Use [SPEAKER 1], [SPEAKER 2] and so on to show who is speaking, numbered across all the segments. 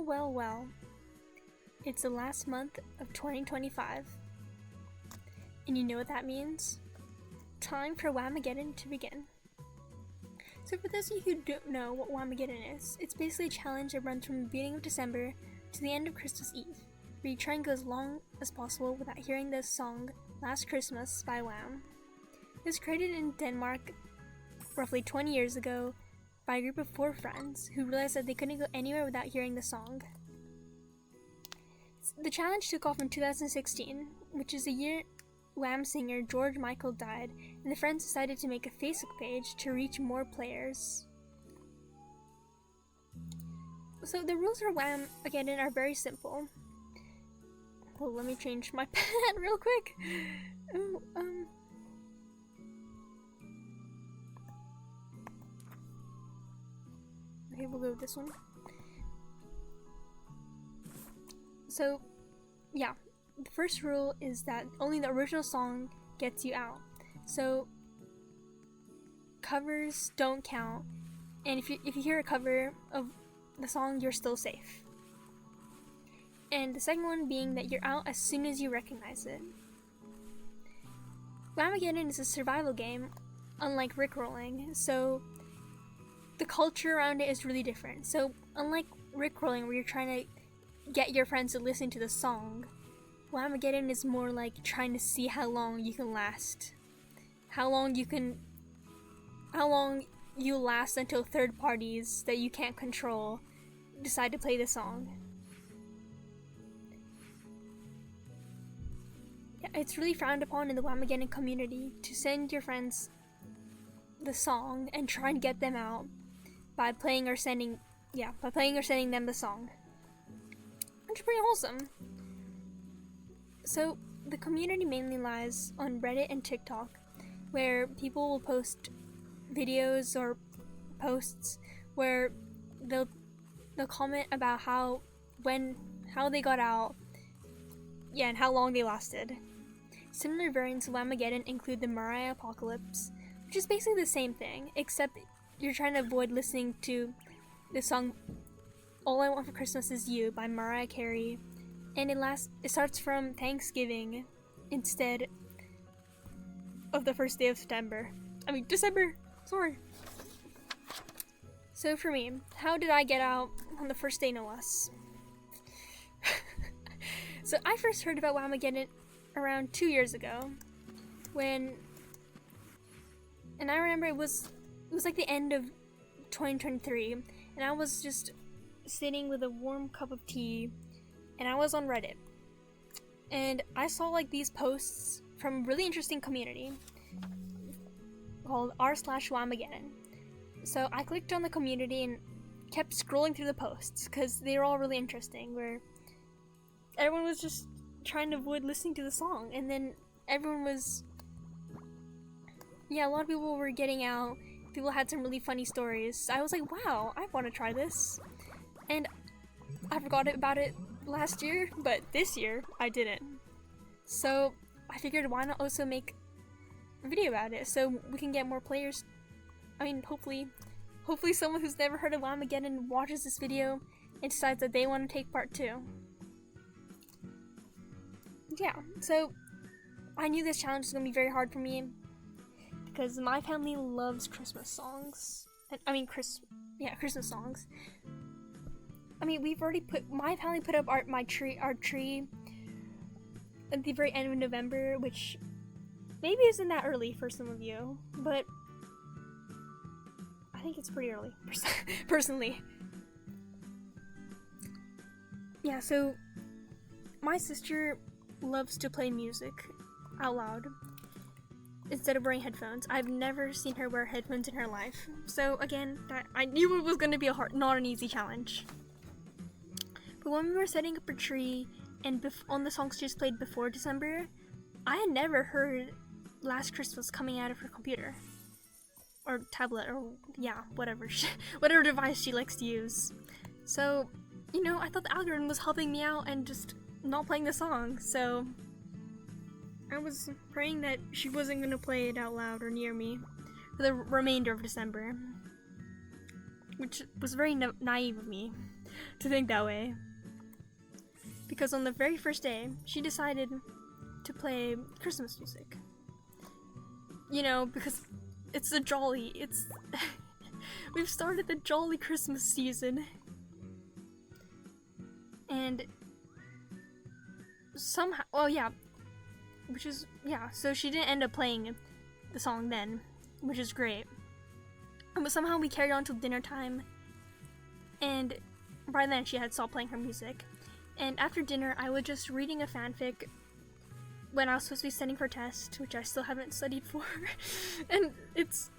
[SPEAKER 1] Well, well, well. It's the last month of 2025. And you know what that means? Time for Whamageddon to begin. So for those of you who don't know what Whamageddon is, it's basically a challenge that runs from the beginning of December to the end of Christmas Eve, where you try and go as long as possible without hearing the song Last Christmas by Wham. It was created in Denmark roughly 20 years ago by a group of 4 friends who realized that they couldn't go anywhere without hearing the song. The challenge took off in 2016, which is the year Wham singer George Michael died, and the friends decided to make a Facebook page to reach more players. So the rules for Whamageddon are very simple. Well, let me change my pen real quick. Okay, we'll go with this one. So, yeah, the first rule is that only the original song gets you out. So, covers don't count, and if you hear a cover of the song, you're still safe. And the second one being that you're out as soon as you recognize it. Whamageddon is a survival game, unlike Rickrolling, so the culture around it is really different. So, unlike Rickrolling, where you're trying to get your friends to listen to the song, Whamageddon is more like trying to see how long you can last. How long you last until third parties that you can't control decide to play the song. Yeah, it's really frowned upon in the Whamageddon community to send your friends the song and try and get them out by playing or sending them the song. Which is pretty wholesome. So the community mainly lies on Reddit and TikTok, where people will post videos or posts where they'll comment about how they got out, and how long they lasted. Similar variants of Whamageddon include the Mariah Apocalypse, which is basically the same thing, except you're trying to avoid listening to the song All I Want for Christmas Is You by Mariah Carey, and it starts from Thanksgiving instead of the first day of December, sorry. So for me, how did I get out on the first day, no less? So I first heard about Whamageddon around 2 years ago, and I remember it was like the end of 2023, and I was just sitting with a warm cup of tea, and I was on Reddit, and I saw like these posts from a really interesting community called r/Whamageddon. So I clicked on the community and kept scrolling through the posts because they were all really interesting, where everyone was just trying to avoid listening to the song, and then everyone was, a lot of people were getting out. People had some really funny stories. So I was like, wow, I want to try this. And I forgot about it last year, but this year I didn't. So I figured, why not also make a video about it so we can get more players. I mean, hopefully someone who's never heard of Whamageddon watches this video and decides that they want to take part too. Yeah, so I knew this challenge was going to be very hard for me because my family loves Christmas songs. Christmas songs. I mean, my family put up our tree at the very end of November, which maybe isn't that early for some of you, but I think it's pretty early, personally. Yeah, so my sister loves to play music out loud instead of wearing headphones. I've never seen her wear headphones in her life. So again, I knew it was going to be not an easy challenge. But when we were setting up a tree and on the songs she just played before December, I had never heard Last Christmas coming out of her computer or tablet or whatever device she likes to use. So, I thought the algorithm was helping me out and just not playing the song. So I was praying that she wasn't going to play it out loud or near me for the remainder of December, which was very naive of me. to think that way. Because on the very first day, she decided to play Christmas music. You know, because it's the jolly, we've started the jolly Christmas season. And somehow, so she didn't end up playing the song then, which is great. But somehow we carried on till dinner time, and by then she had stopped playing her music. And after dinner, I was just reading a fanfic when I was supposed to be studying for test, which I still haven't studied for. And it's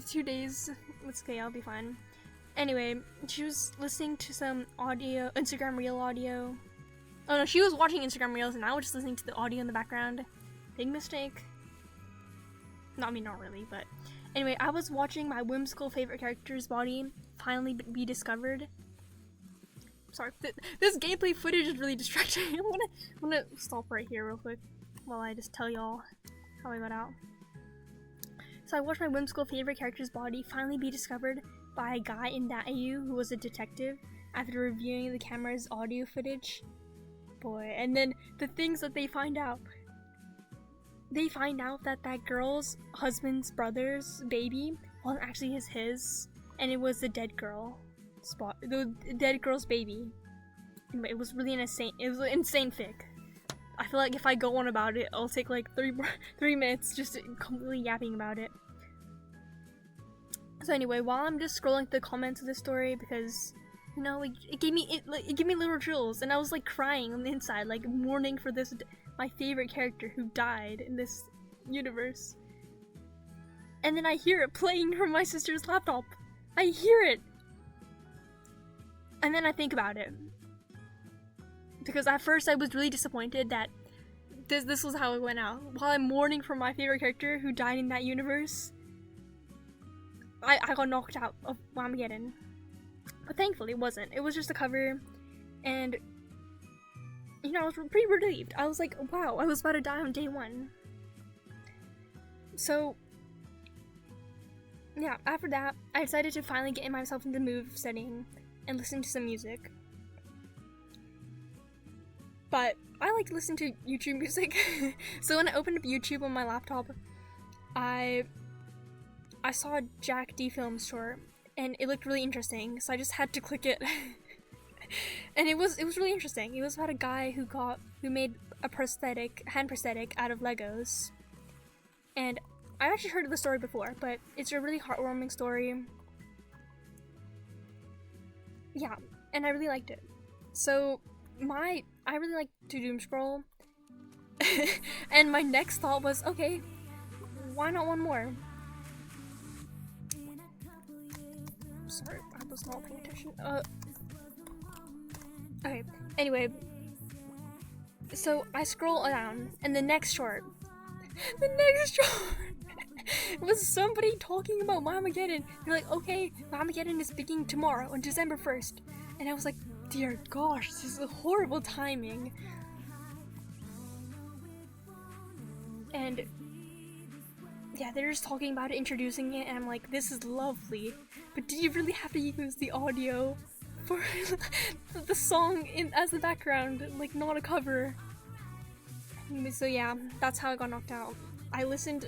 [SPEAKER 1] 2 days. It's okay, I'll be fine. Anyway, she was listening to some audio, Instagram Reel audio. Oh no, she was watching Instagram Reels and I was just listening to the audio in the background. Big mistake. Not really, but anyway, I was watching my whimsical favorite character's body finally be discovered. Sorry, this gameplay footage is really distracting. I'm gonna stop right here real quick while I just tell y'all how I got out. So I watched my whimsical favorite character's body finally be discovered by a guy in that AU who was a detective after reviewing the camera's audio footage. Boy, and then the things that they find out. They find out that that girl's husband's brother's baby wasn't actually his, and it was the dead girl the dead girl's baby. Anyway, it was really an insane fic. I feel like if I go on about it, I'll take like 3 minutes just completely yapping about it. So anyway, while I'm just scrolling through the comments of the story, because you know, like, it gave me little chills, and I was like crying on the inside, like mourning for this my favorite character who died in this universe. And then I hear it playing from my sister's laptop. I hear it, and then I think about it. Because at first I was really disappointed that this was how it went out. While I'm mourning for my favorite character who died in that universe, I got knocked out of Whamageddon. But thankfully it wasn't. It was just a cover, and you know, I was pretty relieved. I was like, wow, I was about to die on day 1. So yeah, after that, I decided to finally get myself in the mood of studying and listen to some music. But I like to listen to YouTube music. So when I opened up YouTube on my laptop, I saw a Jack D Films short, and it looked really interesting, so I just had to click it. And it was really interesting. It was about a guy who made a hand prosthetic out of Legos. And I've actually heard of the story before, but it's a really heartwarming story. Yeah, and I really liked it. So I really like to doom scroll. And my next thought was, okay, why not one more? Sorry, I was not paying attention. Okay, anyway. So I scroll down, and the next short was somebody talking about Whamageddon. They're like, okay, Whamageddon is beginning tomorrow on December 1st. And I was like, dear gosh, this is a horrible timing. And yeah, they're just talking about it, introducing it, and I'm like, this is lovely. But did you really have to use the audio for the song as the background, like not a cover? So yeah, that's how I got knocked out. I listened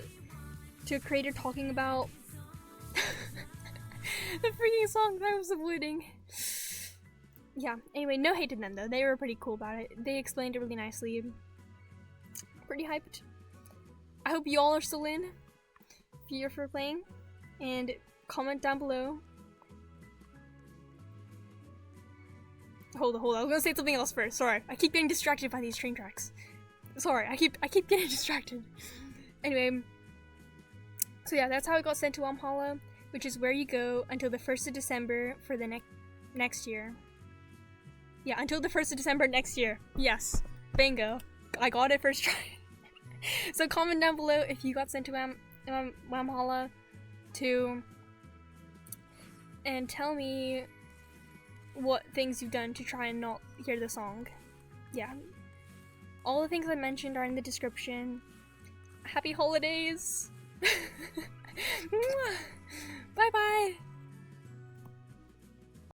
[SPEAKER 1] to a creator talking about the freaking song that I was avoiding. Yeah, anyway, no hate to them though. They were pretty cool about it. They explained it really nicely. Pretty hyped. I hope y'all are still in, if you're for playing, and comment down below. Hold on, I was gonna say something else first. Sorry, I keep getting distracted by these train tracks. Sorry, I keep getting distracted. Anyway, so yeah, that's how I got sent to Whamhalla, which is where you go until the 1st of December for the next year. Yeah, until the 1st of December next year. Yes, bingo. I got it first try. So comment down below if you got sent to Whamhalla too, and tell me what things you've done to try and not hear the song. Yeah. All the things I mentioned are in the description. Happy holidays! Bye bye!